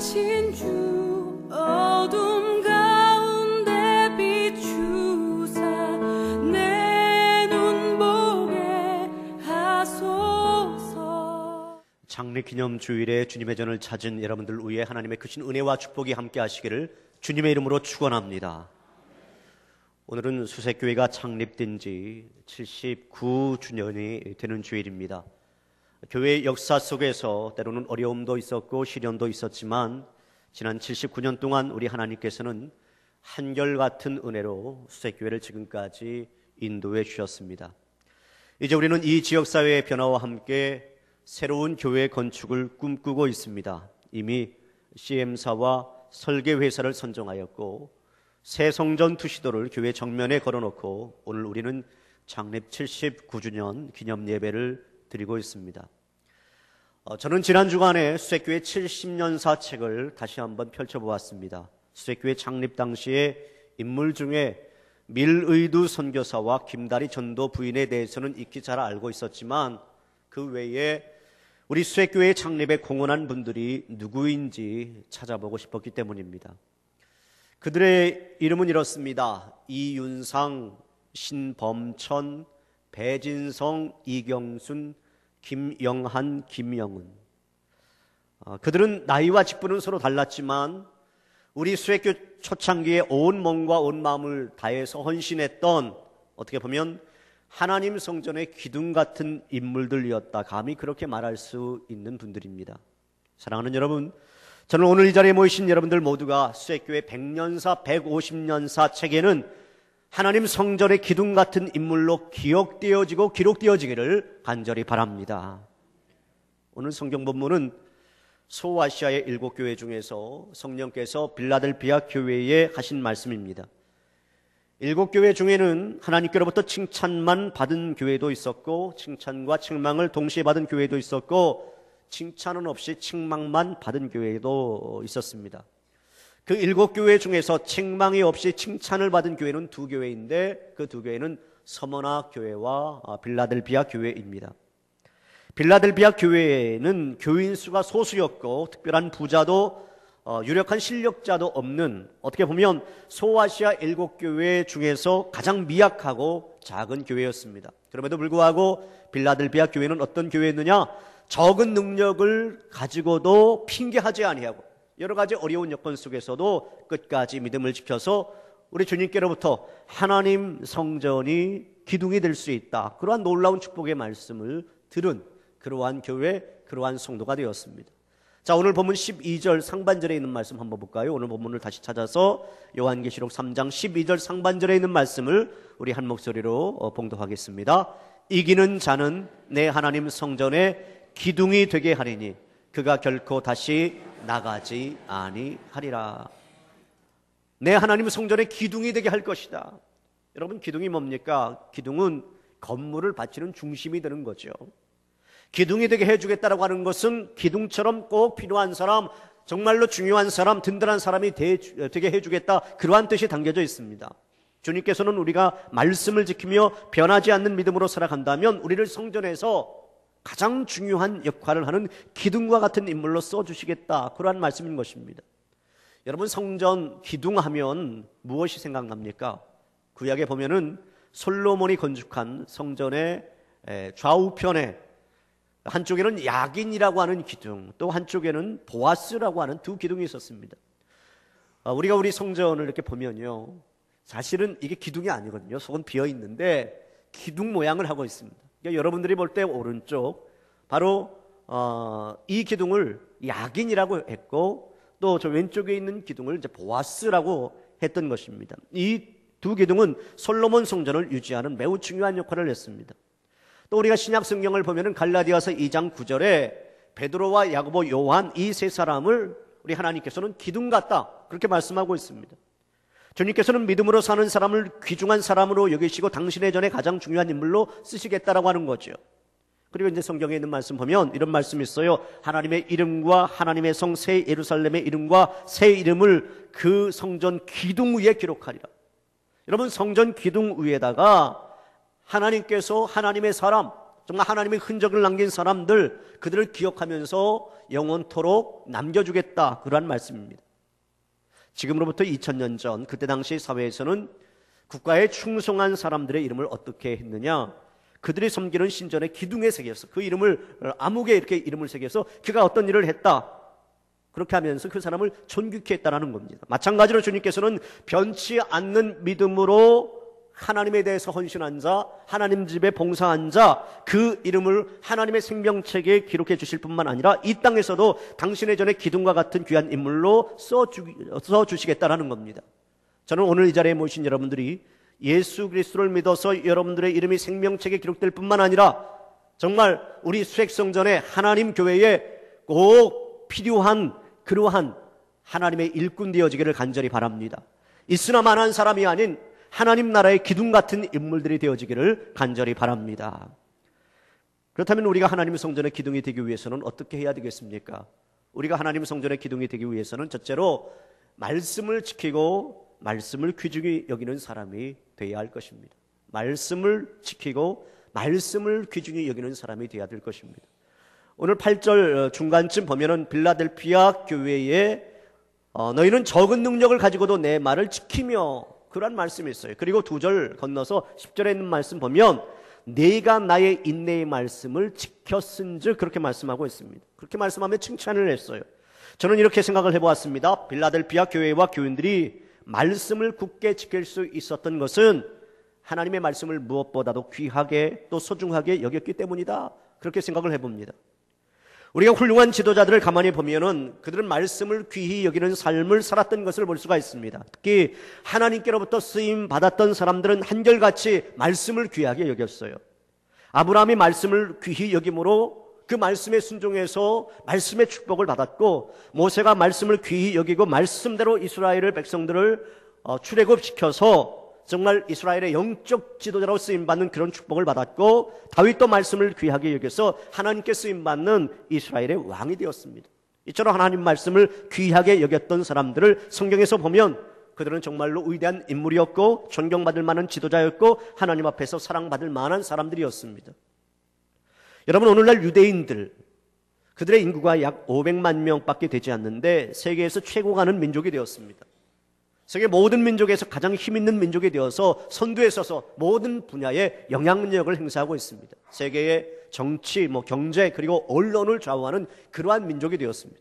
살아계신 주 어둠 가운데 비추사 내 눈 보게 하소서. 장례기념 주일에 주님의 전을 찾은 여러분들 위해 하나님의 크신 은혜와 축복이 함께 하시기를 주님의 이름으로 축원합니다. 오늘은 수색교회가 창립된 지 79주년이 되는 주일입니다. 교회의 역사 속에서 때로는 어려움도 있었고 시련도 있었지만 지난 79년 동안 우리 하나님께서는 한결같은 은혜로 수색교회를 지금까지 인도해 주셨습니다. 이제 우리는 이 지역사회의 변화와 함께 새로운 교회 건축을 꿈꾸고 있습니다. 이미 CM사와 설계회사를 선정하였고 새 성전 투시도를 교회 정면에 걸어놓고 오늘 우리는 창립 79주년 기념 예배를 드리고 있습니다. 저는 지난 주간에 수색교회 70년사 책을 다시 한번 펼쳐보았습니다. 수색교회 창립 당시의 인물 중에 밀의두 선교사와 김다리 전도 부인에 대해서는 익히 잘 알고 있었지만 그 외에 우리 수색교회 창립에 공헌한 분들이 누구인지 찾아보고 싶었기 때문입니다. 그들의 이름은 이렇습니다. 이윤상, 신범천, 배진성, 이경순, 김영한, 김영은. 그들은 나이와 직분은 서로 달랐지만 우리 수색교 초창기에 온 몸과 온 마음을 다해서 헌신했던, 어떻게 보면 하나님 성전의 기둥 같은 인물들이었다. 감히 그렇게 말할 수 있는 분들입니다. 사랑하는 여러분, 저는 오늘 이 자리에 모이신 여러분들 모두가 수색교회 100년사, 150년사 책에는 하나님 성전의 기둥 같은 인물로 기억되어지고 기록되어지기를 간절히 바랍니다. 오늘 성경 본문은 소아시아의 7교회 중에서 성령께서 빌라델비아 교회에 하신 말씀입니다. 7교회 중에는 하나님께로부터 칭찬만 받은 교회도 있었고 칭찬과 책망을 동시에 받은 교회도 있었고 칭찬은 없이 책망만 받은 교회도 있었습니다. 그 7교회 중에서 책망이 없이 칭찬을 받은 교회는 2교회인데 그 2교회는 서머나 교회와 빌라델비아 교회입니다. 빌라델비아 교회는 교인 수가 소수였고 특별한 부자도 유력한 실력자도 없는, 어떻게 보면 소아시아 7교회 중에서 가장 미약하고 작은 교회였습니다. 그럼에도 불구하고 빌라델비아 교회는 어떤 교회였느냐? 적은 능력을 가지고도 핑계하지 아니하고 여러 가지 어려운 여건 속에서도 끝까지 믿음을 지켜서 우리 주님께로부터 하나님 성전이 기둥이 될 수 있다, 그러한 놀라운 축복의 말씀을 들은 그러한 교회, 그러한 성도가 되었습니다. 자, 오늘 본문 12절 상반절에 있는 말씀 한번 볼까요? 오늘 본문을 다시 찾아서 요한계시록 3장 12절 상반절에 있는 말씀을 우리 한 목소리로 봉독하겠습니다. 이기는 자는 내 하나님 성전에 기둥이 되게 하리니 그가 결코 다시 나가지 아니하리라. 내 하나님 성전에 기둥이 되게 할 것이다. 여러분, 기둥이 뭡니까? 기둥은 건물을 바치는 중심이 되는 거죠. 기둥이 되게 해주겠다라고 하는 것은 기둥처럼 꼭 필요한 사람, 정말로 중요한 사람, 든든한 사람이 되게 해주겠다, 그러한 뜻이 담겨져 있습니다. 주님께서는 우리가 말씀을 지키며 변하지 않는 믿음으로 살아간다면 우리를 성전에서 가장 중요한 역할을 하는 기둥과 같은 인물로 써주시겠다, 그러한 말씀인 것입니다. 여러분, 성전 기둥하면 무엇이 생각납니까? 구약에 보면은 솔로몬이 건축한 성전의 좌우편에 한쪽에는 야긴이라고 하는 기둥, 또 한쪽에는 보아스라고 하는 2 기둥이 있었습니다. 우리가 우리 성전을 이렇게 보면요, 사실은 이게 기둥이 아니거든요. 속은 비어 있는데 기둥 모양을 하고 있습니다. 그러니까 여러분들이 볼 때 오른쪽 바로 이 기둥을 야긴이라고 했고 또 저 왼쪽에 있는 기둥을 이제 보아스라고 했던 것입니다. 이 2 기둥은 솔로몬 성전을 유지하는 매우 중요한 역할을 했습니다. 또 우리가 신약 성경을 보면은 갈라디아서 2장 9절에 베드로와 야고보, 요한 이 3사람을 우리 하나님께서는 기둥 같다, 그렇게 말씀하고 있습니다. 주님께서는 믿음으로 사는 사람을 귀중한 사람으로 여기시고 당신의 전에 가장 중요한 인물로 쓰시겠다라고 하는 거죠. 그리고 이제 성경에 있는 말씀 보면 이런 말씀이 있어요. 하나님의 이름과 하나님의 성 새 예루살렘의 이름과 새 이름을 그 성전 기둥 위에 기록하리라. 여러분, 성전 기둥 위에다가 하나님께서 하나님의 사람, 정말 하나님의 흔적을 남긴 사람들, 그들을 기억하면서 영원토록 남겨주겠다, 그러한 말씀입니다. 지금으로부터 2000년 전 그때 당시 사회에서는 국가에 충성한 사람들의 이름을 어떻게 했느냐, 그들이 섬기는 신전의 기둥에 새겨서 그 이름을 암흑에 이렇게 이름을 새겨서 그가 어떤 일을 했다, 그렇게 하면서 그 사람을 존귀케 했다는 겁니다. 마찬가지로 주님께서는 변치 않는 믿음으로 하나님에 대해서 헌신한 자, 하나님 집에 봉사한 자, 그 이름을 하나님의 생명책에 기록해 주실 뿐만 아니라 이 땅에서도 당신의 전에 기둥과 같은 귀한 인물로 써주시겠다라는 겁니다. 저는 오늘 이 자리에 모신 여러분들이 예수 그리스도를 믿어서 여러분들의 이름이 생명책에 기록될 뿐만 아니라 정말 우리 수액성전의 하나님 교회에 꼭 필요한 그러한 하나님의 일꾼 되어지기를 간절히 바랍니다. 있으나 만한 사람이 아닌 하나님 나라의 기둥 같은 인물들이 되어지기를 간절히 바랍니다. 그렇다면 우리가 하나님 성전의 기둥이 되기 위해서는 어떻게 해야 되겠습니까? 우리가 하나님 성전의 기둥이 되기 위해서는 첫째로 말씀을 지키고 말씀을 귀중히 여기는 사람이 되어야 할 것입니다. 말씀을 지키고 말씀을 귀중히 여기는 사람이 되어야 될 것입니다. 오늘 8절 중간쯤 보면은 빌라델피아 교회에 너희는 적은 능력을 가지고도 내 말을 지키며, 그런 말씀이 있어요. 그리고 2절 건너서 10절에 있는 말씀 보면 네가 나의 인내의 말씀을 지켰은즉, 그렇게 말씀하고 있습니다. 그렇게 말씀하며 칭찬을 했어요. 저는 이렇게 생각을 해보았습니다. 빌라델피아 교회와 교인들이 말씀을 굳게 지킬 수 있었던 것은 하나님의 말씀을 무엇보다도 귀하게 또 소중하게 여겼기 때문이다, 그렇게 생각을 해봅니다. 우리가 훌륭한 지도자들을 가만히 보면은 그들은 말씀을 귀히 여기는 삶을 살았던 것을 볼 수가 있습니다. 특히 하나님께로부터 쓰임 받았던 사람들은 한결같이 말씀을 귀하게 여겼어요. 아브라함이 말씀을 귀히 여김으로 그 말씀에 순종해서 말씀의 축복을 받았고, 모세가 말씀을 귀히 여기고 말씀대로 이스라엘의 백성들을 출애굽시켜서 정말 이스라엘의 영적 지도자로 쓰임받는 그런 축복을 받았고, 다윗도 말씀을 귀하게 여겨서 하나님께 쓰임받는 이스라엘의 왕이 되었습니다. 이처럼 하나님 말씀을 귀하게 여겼던 사람들을 성경에서 보면 그들은 정말로 위대한 인물이었고 존경받을 만한 지도자였고 하나님 앞에서 사랑받을 만한 사람들이었습니다. 여러분, 오늘날 유대인들, 그들의 인구가 약 500만 명밖에 되지 않는데 세계에서 최고 가는 민족이 되었습니다. 세계 모든 민족에서 가장 힘있는 민족이 되어서 선두에 서서 모든 분야에 영향력을 행사하고 있습니다. 세계의 정치, 경제, 그리고 언론을 좌우하는 그러한 민족이 되었습니다.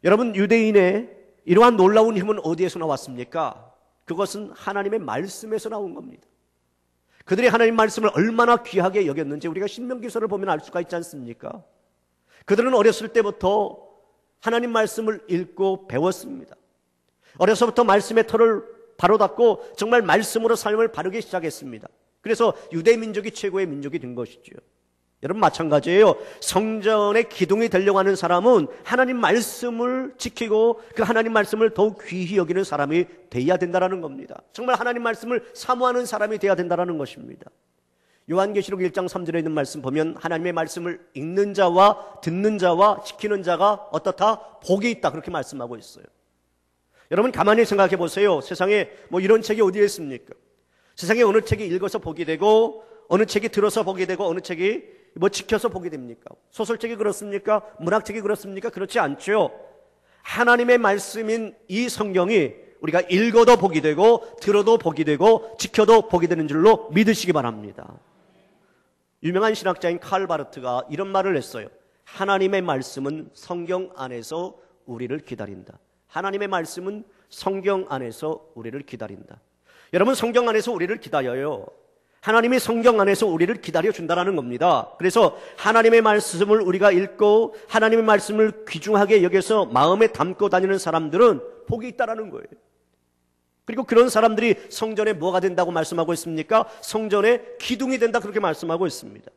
여러분, 유대인의 이러한 놀라운 힘은 어디에서 나왔습니까? 그것은 하나님의 말씀에서 나온 겁니다. 그들이 하나님 말씀을 얼마나 귀하게 여겼는지 우리가 신명기서를 보면 알 수가 있지 않습니까? 그들은 어렸을 때부터 하나님 말씀을 읽고 배웠습니다. 어려서부터 말씀의 털을 바로잡고 정말 말씀으로 삶을 바르게 시작했습니다. 그래서 유대 민족이 최고의 민족이 된 것이죠. 여러분, 마찬가지예요. 성전의 기둥이 되려고 하는 사람은 하나님 말씀을 지키고 그 하나님 말씀을 더욱 귀히 여기는 사람이 되어야 된다는 겁니다. 정말 하나님 말씀을 사모하는 사람이 되어야 된다는 것입니다. 요한계시록 1장 3절에 있는 말씀 보면 하나님의 말씀을 읽는 자와 듣는 자와 지키는 자가 어떻다? 복이 있다, 그렇게 말씀하고 있어요. 여러분, 가만히 생각해 보세요. 세상에 이런 책이 어디에 있습니까? 세상에 어느 책이 읽어서 복이 되고 어느 책이 들어서 복이 되고 어느 책이 지켜서 복이 됩니까? 소설책이 그렇습니까? 문학책이 그렇습니까? 그렇지 않죠. 하나님의 말씀인 이 성경이 우리가 읽어도 복이 되고 들어도 복이 되고 지켜도 복이 되는 줄로 믿으시기 바랍니다. 유명한 신학자인 칼 바르트가 이런 말을 했어요. 하나님의 말씀은 성경 안에서 우리를 기다린다. 하나님의 말씀은 성경 안에서 우리를 기다린다. 여러분, 성경 안에서 우리를 기다려요. 하나님이 성경 안에서 우리를 기다려준다는 겁니다. 그래서 하나님의 말씀을 우리가 읽고 하나님의 말씀을 귀중하게 여겨서 마음에 담고 다니는 사람들은 복이 있다는 거예요. 그리고 그런 사람들이 성전에 뭐가 된다고 말씀하고 있습니까? 성전의 기둥이 된다, 그렇게 말씀하고 있습니다.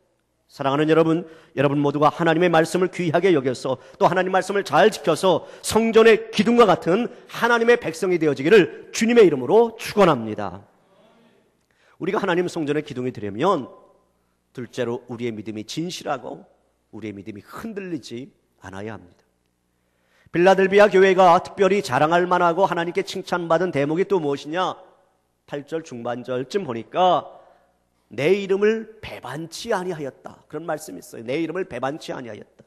사랑하는 여러분, 여러분 모두가 하나님의 말씀을 귀하게 여겨서 또 하나님 말씀을 잘 지켜서 성전의 기둥과 같은 하나님의 백성이 되어지기를 주님의 이름으로 축원합니다. 우리가 하나님 성전의 기둥이 되려면 둘째로 우리의 믿음이 진실하고 우리의 믿음이 흔들리지 않아야 합니다. 빌라델비아 교회가 특별히 자랑할 만하고 하나님께 칭찬받은 대목이 또 무엇이냐? 8절 중반절쯤 보니까 내 이름을 배반치 아니하였다. 그런 말씀이 있어요. 내 이름을 배반치 아니하였다.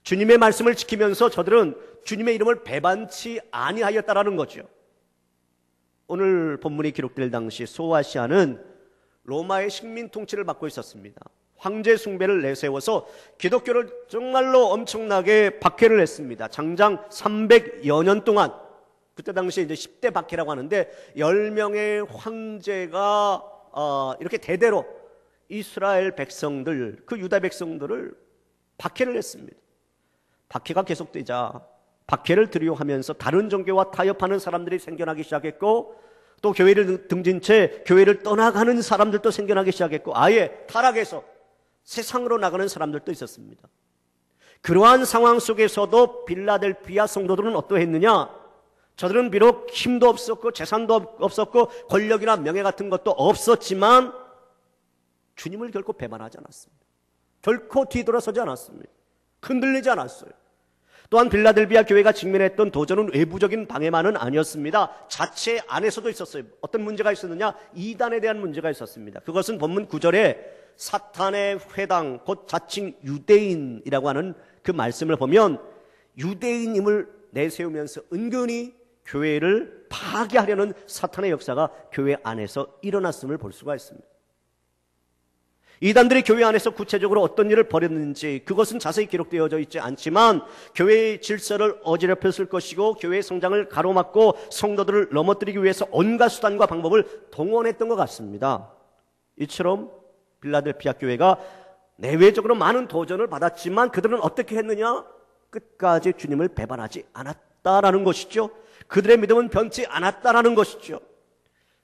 주님의 말씀을 지키면서 저들은 주님의 이름을 배반치 아니하였다라는 거죠. 오늘 본문이 기록될 당시 소아시아는 로마의 식민 통치를 받고 있었습니다. 황제 숭배를 내세워서 기독교를 정말로 엄청나게 박해를 했습니다. 장장 300여 년 동안, 그때 당시에 이제 10대 박해라고 하는데 10명의 황제가 이렇게 대대로 이스라엘 백성들, 그 유다 백성들을 박해를 했습니다. 박해가 계속되자 박해를 두려워하면서 다른 종교와 타협하는 사람들이 생겨나기 시작했고, 또 교회를 등진 채 교회를 떠나가는 사람들도 생겨나기 시작했고, 아예 타락해서 세상으로 나가는 사람들도 있었습니다. 그러한 상황 속에서도 빌라델피아 성도들은 어떠했느냐? 저들은 비록 힘도 없었고 재산도 없었고 권력이나 명예 같은 것도 없었지만 주님을 결코 배반하지 않았습니다. 결코 뒤돌아서지 않았습니다. 흔들리지 않았어요. 또한 빌라델비아 교회가 직면했던 도전은 외부적인 방해만은 아니었습니다. 자체 안에서도 있었어요. 어떤 문제가 있었느냐? 이단에 대한 문제가 있었습니다. 그것은 본문 9절에 사탄의 회당, 곧 자칭 유대인이라고 하는 그 말씀을 보면 유대인임을 내세우면서 은근히 교회를 파괴하려는 사탄의 역사가 교회 안에서 일어났음을 볼 수가 있습니다. 이단들이 교회 안에서 구체적으로 어떤 일을 벌였는지 그것은 자세히 기록되어져 있지 않지만 교회의 질서를 어지럽혔을 것이고 교회의 성장을 가로막고 성도들을 넘어뜨리기 위해서 온갖 수단과 방법을 동원했던 것 같습니다. 이처럼 빌라델피아 교회가 내외적으로 많은 도전을 받았지만 그들은 어떻게 했느냐? 끝까지 주님을 배반하지 않았다라는 것이죠. 그들의 믿음은 변치 않았다라는 것이죠.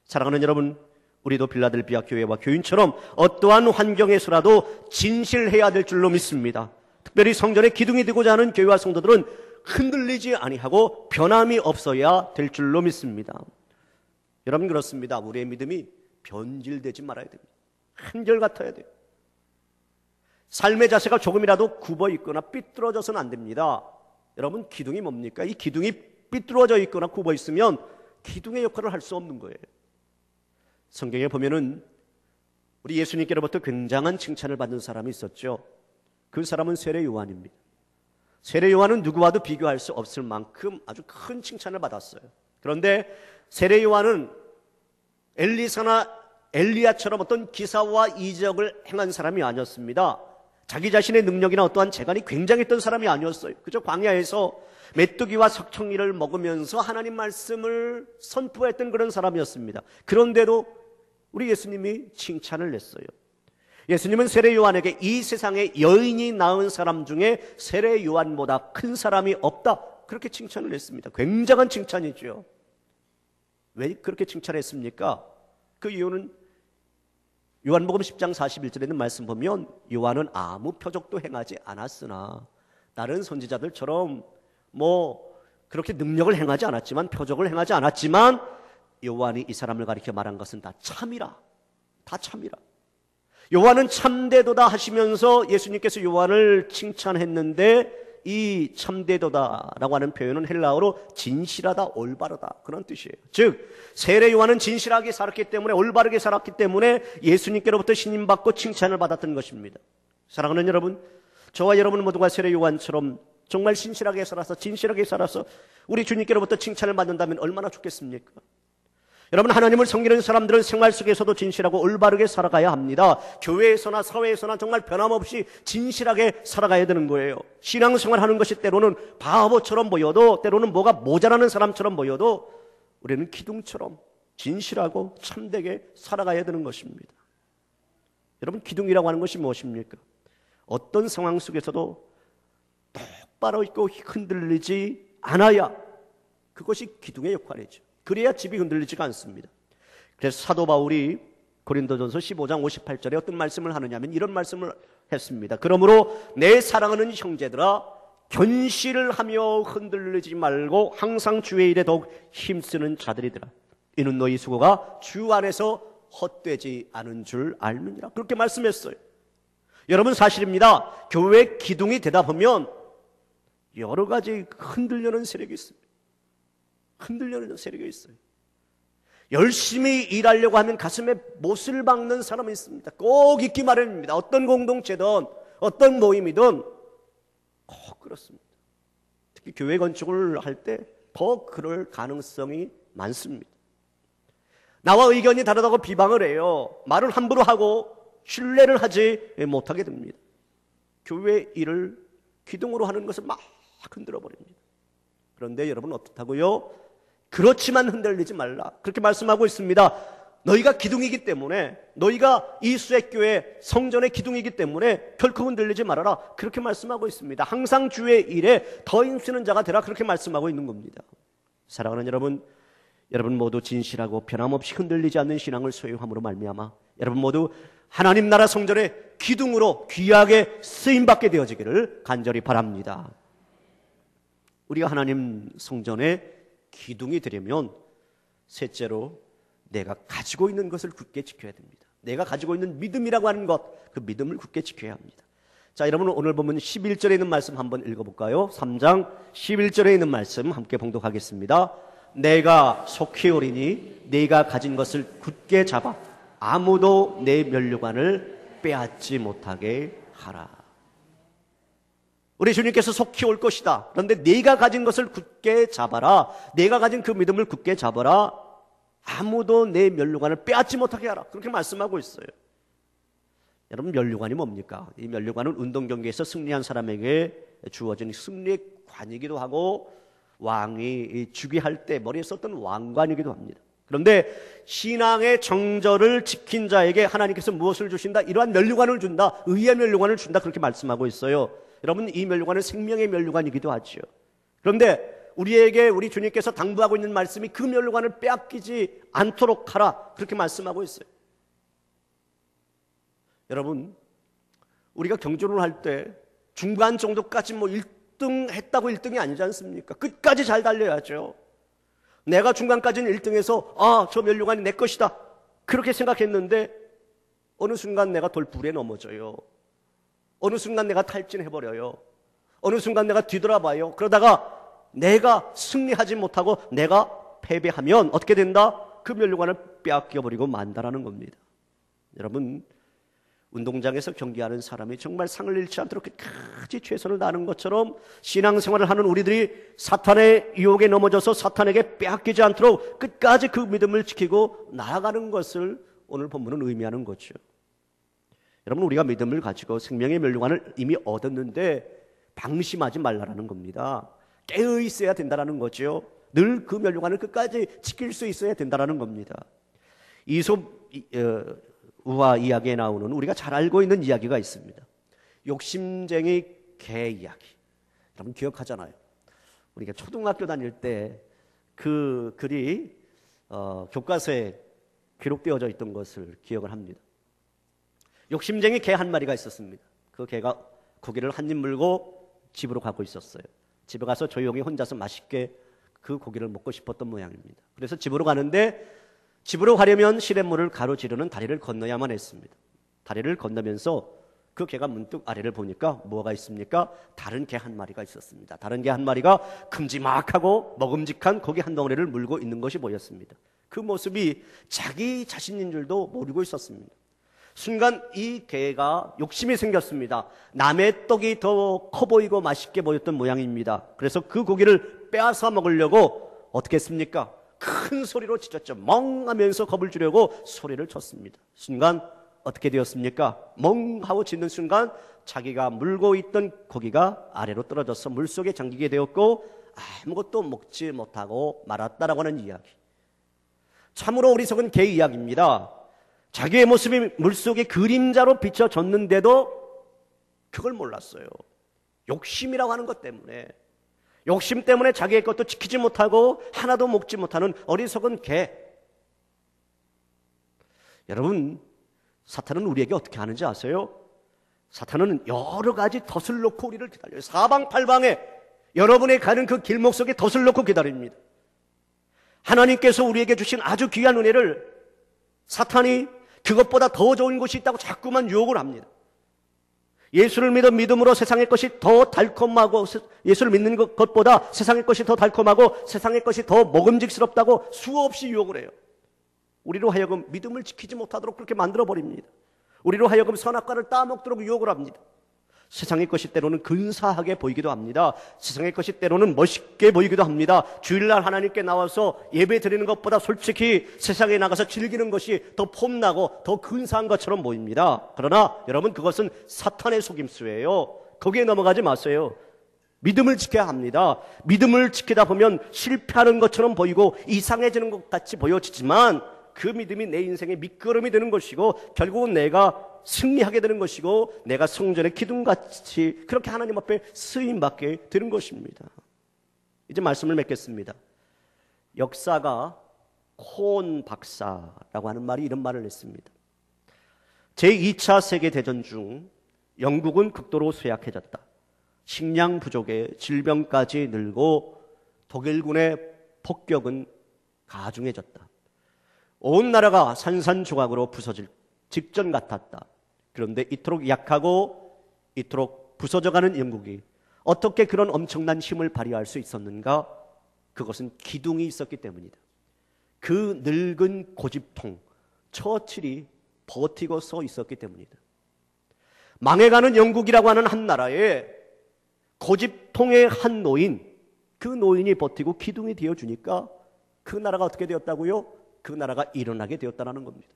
사랑하는 여러분, 우리도 빌라델피아 교회와 교인처럼 어떠한 환경에서라도 진실해야 될 줄로 믿습니다. 특별히 성전의 기둥이 되고자 하는 교회와 성도들은 흔들리지 아니하고 변함이 없어야 될 줄로 믿습니다. 여러분, 그렇습니다. 우리의 믿음이 변질되지 말아야 됩니다. 한결같아야 돼요. 삶의 자세가 조금이라도 굽어 있거나 삐뚤어져서는 안 됩니다. 여러분, 기둥이 뭡니까? 이 기둥이 삐뚤어져 있거나 굽어 있으면 기둥의 역할을 할 수 없는 거예요. 성경에 보면은 우리 예수님께로부터 굉장한 칭찬을 받는 사람이 있었죠. 그 사람은 세례 요한입니다. 세례 요한은 누구와도 비교할 수 없을 만큼 아주 큰 칭찬을 받았어요. 그런데 세례 요한은 엘리사나 엘리야처럼 어떤 기사와 이적을 행한 사람이 아니었습니다. 자기 자신의 능력이나 어떠한 재간이 굉장했던 사람이 아니었어요. 그저 광야에서 메뚜기와 석청이를 먹으면서 하나님 말씀을 선포했던 그런 사람이었습니다. 그런데도 우리 예수님이 칭찬을 냈어요. 예수님은 세례 요한에게 이 세상에 여인이 낳은 사람 중에 세례 요한보다 큰 사람이 없다, 그렇게 칭찬을 냈습니다. 굉장한 칭찬이죠. 왜 그렇게 칭찬했습니까? 그 이유는 요한복음 10장 41절에 있는 말씀 보면 요한은 아무 표적도 행하지 않았으나 다른 선지자들처럼 그렇게 능력을 행하지 않았지만, 표적을 행하지 않았지만 요한이 이 사람을 가리켜 말한 것은 다 참이라. 다 참이라. 요한은 참되도다 하시면서 예수님께서 요한을 칭찬했는데 이 참되도다라고 하는 표현은 헬라어로 진실하다, 올바르다, 그런 뜻이에요. 즉 세례 요한은 진실하게 살았기 때문에, 올바르게 살았기 때문에 예수님께로부터 신임받고 칭찬을 받았던 것입니다. 사랑하는 여러분, 저와 여러분 모두가 세례 요한처럼 정말 신실하게 살아서, 진실하게 살아서 우리 주님께로부터 칭찬을 받는다면 얼마나 좋겠습니까? 여러분, 하나님을 섬기는 사람들은 생활 속에서도 진실하고 올바르게 살아가야 합니다. 교회에서나 사회에서나 정말 변함없이 진실하게 살아가야 되는 거예요. 신앙생활하는 것이 때로는 바보처럼 보여도, 때로는 뭐가 모자라는 사람처럼 보여도 우리는 기둥처럼 진실하고 참되게 살아가야 되는 것입니다. 여러분, 기둥이라고 하는 것이 무엇입니까? 어떤 상황 속에서도 똑바로 있고 흔들리지 않아야, 그것이 기둥의 역할이죠. 그래야 집이 흔들리지가 않습니다. 그래서 사도 바울이 고린도전서 15장 58절에 어떤 말씀을 하느냐면 이런 말씀을 했습니다. 그러므로 내 사랑하는 형제들아, 견실을 하며 흔들리지 말고 항상 주의 일에 더욱 힘쓰는 자들이더라. 이는 너희 수고가 주 안에서 헛되지 않은 줄 알느니라. 그렇게 말씀했어요. 여러분, 사실입니다. 교회 기둥이 되다 보면 여러 가지 흔들려는 세력이 있습니다. 흔들려는 세력이 있어요. 열심히 일하려고 하면 가슴에 못을 박는 사람이 있습니다. 꼭 있기 마련입니다. 어떤 공동체든 어떤 모임이든 꼭 그렇습니다. 특히 교회 건축을 할 때 더 그럴 가능성이 많습니다. 나와 의견이 다르다고 비방을 해요. 말을 함부로 하고 신뢰를 하지 못하게 됩니다. 교회 일을 기둥으로 하는 것을 막 흔들어 버립니다. 그런데 여러분 어떻다고요? 그렇지만 흔들리지 말라. 그렇게 말씀하고 있습니다. 너희가 기둥이기 때문에, 너희가 이 수액교회 성전의 기둥이기 때문에 결코 흔들리지 말아라. 그렇게 말씀하고 있습니다. 항상 주의 일에 더 힘쓰는 자가 되라. 그렇게 말씀하고 있는 겁니다. 사랑하는 여러분, 여러분 모두 진실하고 변함없이 흔들리지 않는 신앙을 소유함으로 말미암아 여러분 모두 하나님 나라 성전의 기둥으로 귀하게 쓰임받게 되어지기를 간절히 바랍니다. 우리가 하나님 성전의 기둥이 되려면 셋째로 내가 가지고 있는 것을 굳게 지켜야 됩니다. 내가 가지고 있는 믿음이라고 하는 것, 그 믿음을 굳게 지켜야 합니다. 자, 여러분 오늘 보면 11절에 있는 말씀 한번 읽어볼까요? 3장 11절에 있는 말씀 함께 봉독하겠습니다. 내가 속히 오리니 네가 가진 것을 굳게 잡아 아무도 내 면류관을 빼앗지 못하게 하라. 우리 주님께서 속히 올 것이다. 그런데 네가 가진 것을 굳게 잡아라. 네가 가진 그 믿음을 굳게 잡아라. 아무도 내 면류관을 빼앗지 못하게 하라. 그렇게 말씀하고 있어요. 여러분 면류관이 뭡니까? 이 면류관은 운동 경기에서 승리한 사람에게 주어진 승리의 관이기도 하고 왕이 즉위할 때 머리에 썼던 왕관이기도 합니다. 그런데 신앙의 정절을 지킨 자에게 하나님께서 무엇을 주신다? 이러한 면류관을 준다. 의의 면류관을 준다. 그렇게 말씀하고 있어요. 여러분 이 면류관은 생명의 면류관이기도 하죠. 그런데 우리에게 우리 주님께서 당부하고 있는 말씀이 그 면류관을 빼앗기지 않도록 하라. 그렇게 말씀하고 있어요. 여러분 우리가 경전을 할 때 중간 정도까지 1등 했다고 1등이 아니지 않습니까? 끝까지 잘 달려야죠. 내가 중간까지는 1등해서 저 면류관이 내 것이다 그렇게 생각했는데 어느 순간 내가 돌불에 넘어져요. 어느 순간 내가 탈진해버려요. 어느 순간 내가 뒤돌아봐요. 그러다가 내가 승리하지 못하고 내가 패배하면 어떻게 된다? 그 면류관을 빼앗겨버리고 만다라는 겁니다. 여러분 운동장에서 경기하는 사람이 정말 상을 잃지 않도록 끝까지 최선을 다하는 것처럼 신앙생활을 하는 우리들이 사탄의 유혹에 넘어져서 사탄에게 빼앗기지 않도록 끝까지 그 믿음을 지키고 나아가는 것을 오늘 본문은 의미하는 거죠. 여러분 우리가 믿음을 가지고 생명의 면류관을 이미 얻었는데 방심하지 말라라는 겁니다. 깨어 있어야 된다는 거죠. 늘 그 면류관을 끝까지 지킬 수 있어야 된다는 겁니다. 이솝우화 이야기에 나오는 우리가 잘 알고 있는 이야기가 있습니다. 욕심쟁이 개 이야기. 여러분 기억하잖아요. 우리가 초등학교 다닐 때 그 글이 교과서에 기록되어져 있던 것을 기억을 합니다. 욕심쟁이 개 한 마리가 있었습니다. 그 개가 고기를 한 입 물고 집으로 가고 있었어요. 집에 가서 조용히 혼자서 맛있게 그 고기를 먹고 싶었던 모양입니다. 그래서 집으로 가는데 집으로 가려면 시냇물을 가로지르는 다리를 건너야만 했습니다. 다리를 건너면서 그 개가 문득 아래를 보니까 뭐가 있습니까? 다른 개 한 마리가 있었습니다. 다른 개 한 마리가 큼지막하고 먹음직한 고기 한 덩어리를 물고 있는 것이 보였습니다. 그 모습이 자기 자신인 줄도 모르고 있었습니다. 순간 이 개가 욕심이 생겼습니다. 남의 떡이 더 커 보이고 맛있게 보였던 모양입니다. 그래서 그 고기를 빼앗아 먹으려고 어떻게 했습니까? 큰 소리로 짖었죠. 멍하면서 겁을 주려고 소리를 쳤습니다. 순간 어떻게 되었습니까? 멍하고 짖는 순간 자기가 물고 있던 고기가 아래로 떨어져서 물속에 잠기게 되었고 아무것도 먹지 못하고 말았다라고 하는 이야기. 참으로 어리석은 개 이야기입니다. 자기의 모습이 물속의 그림자로 비춰졌는데도 그걸 몰랐어요. 욕심이라고 하는 것 때문에, 욕심 때문에 자기의 것도 지키지 못하고 하나도 먹지 못하는 어리석은 개. 여러분 사탄은 우리에게 어떻게 하는지 아세요? 사탄은 여러 가지 덫을 놓고 우리를 기다려요. 사방팔방에 여러분이 가는 그 길목 속에 덫을 놓고 기다립니다. 하나님께서 우리에게 주신 아주 귀한 은혜를 사탄이 그것보다 더 좋은 것이 있다고 자꾸만 유혹을 합니다. 예수를 믿어 믿음으로 세상의 것이 더 달콤하고, 예수를 믿는 것보다 세상의 것이 더 달콤하고 세상의 것이 더 먹음직스럽다고 수없이 유혹을 해요. 우리로 하여금 믿음을 지키지 못하도록 그렇게 만들어버립니다. 우리로 하여금 선악과를 따먹도록 유혹을 합니다. 세상의 것이 때로는 근사하게 보이기도 합니다. 세상의 것이 때로는 멋있게 보이기도 합니다. 주일날 하나님께 나와서 예배 드리는 것보다 솔직히 세상에 나가서 즐기는 것이 더 폼나고 더 근사한 것처럼 보입니다. 그러나 여러분, 그것은 사탄의 속임수예요. 거기에 넘어가지 마세요. 믿음을 지켜야 합니다. 믿음을 지키다 보면 실패하는 것처럼 보이고 이상해지는 것 같이 보여지지만 그 믿음이 내 인생의 밑거름이 되는 것이고 결국은 내가 승리하게 되는 것이고 내가 성전의 기둥같이 그렇게 하나님 앞에 쓰임받게 되는 것입니다. 이제 말씀을 맺겠습니다. 역사가 코온 박사라고 하는 말이 이런 말을 했습니다. 제2차 세계대전 중 영국은 극도로 쇠약해졌다. 식량 부족에 질병까지 늘고 독일군의 폭격은 가중해졌다. 온 나라가 산산조각으로 부서질 직전 같았다. 그런데 이토록 약하고 이토록 부서져가는 영국이 어떻게 그런 엄청난 힘을 발휘할 수 있었는가? 그것은 기둥이 있었기 때문이다. 그 늙은 고집통 처칠이 버티고 서 있었기 때문이다. 망해가는 영국이라고 하는 한 나라에 고집통의 한 노인, 그 노인이 버티고 기둥이 되어주니까 그 나라가 어떻게 되었다고요? 그 나라가 일어나게 되었다는 겁니다.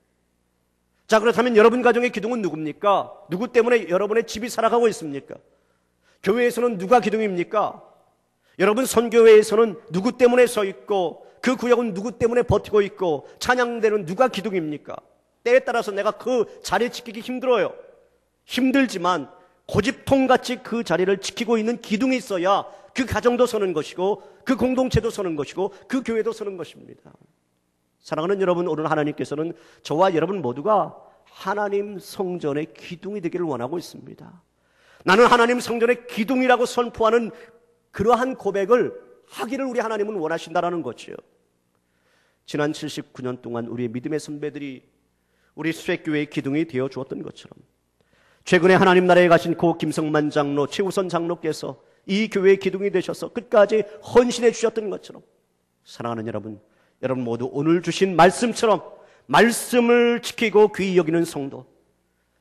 자, 그렇다면 여러분 가정의 기둥은 누굽니까? 누구 때문에 여러분의 집이 살아가고 있습니까? 교회에서는 누가 기둥입니까? 여러분 선교회에서는 누구 때문에 서 있고 그 구역은 누구 때문에 버티고 있고 찬양대는 누가 기둥입니까? 때에 따라서 내가 그 자리 지키기 힘들어요. 힘들지만 고집통같이 그 자리를 지키고 있는 기둥이 있어야 그 가정도 서는 것이고 그 공동체도 서는 것이고 그 교회도 서는 것입니다. 사랑하는 여러분, 오늘 하나님께서는 저와 여러분 모두가 하나님 성전의 기둥이 되기를 원하고 있습니다. 나는 하나님 성전의 기둥이라고 선포하는 그러한 고백을 하기를 우리 하나님은 원하신다라는 거죠. 지난 79년 동안 우리의 믿음의 선배들이 우리 수색교회의 기둥이 되어 주었던 것처럼 최근에 하나님 나라에 가신 고 김성만 장로, 최우선 장로께서 이 교회의 기둥이 되셔서 끝까지 헌신해 주셨던 것처럼 사랑하는 여러분 모두 오늘 주신 말씀처럼 말씀을 지키고 귀히 여기는 성도,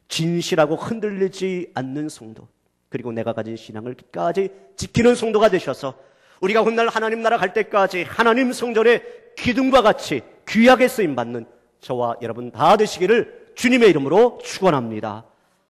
진실하고 흔들리지 않는 성도, 그리고 내가 가진 신앙을 끝까지 지키는 성도가 되셔서 우리가 훗날 하나님 나라 갈 때까지 하나님 성전의 기둥과 같이 귀하게 쓰임받는 저와 여러분 다 되시기를 주님의 이름으로 축원합니다.